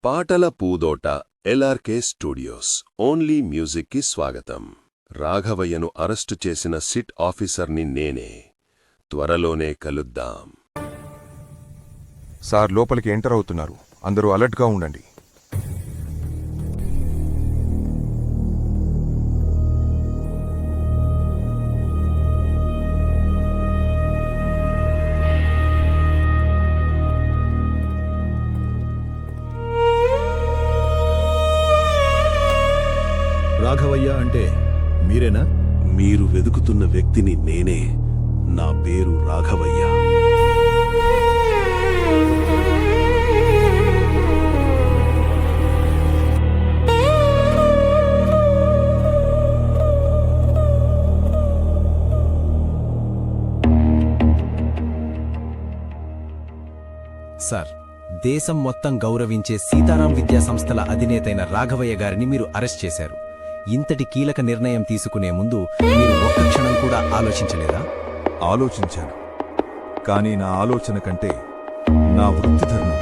పాటల Pudota ఎల్ఆర్కే studios only మ్యూజిక్కి స్వాగతం. రాఘవయ్యను అరెస్టు చేసిన సిట్ ఆఫీసర్ని నేనే. త్వరలోనే కలుద్దాం. సార్, లోపలికి ఎంటర్ అవుతున్నారు. అందరూ అలర్ట్గా ఉండండి. రాఘవయ్య అంటే మీరేనా? మీరు వెదుకుతున్న వ్యక్తిని నేనే. నా పేరు రాఘవయ్య. సార్, దేశం మొత్తం గౌరవించే సీతారాం విద్యా సంస్థల అధినేతైన రాఘవయ్య గారిని మీరు అరెస్ట్ చేశారు. ఇంతటి కీలక నిర్ణయం తీసుకునే ముందు మీరు ఒక్క క్షణం కూడా ఆలోచించలేదా? ఆలోచించాను, కానీ నా ఆలోచన కంటే నా వృత్తి ధర్మం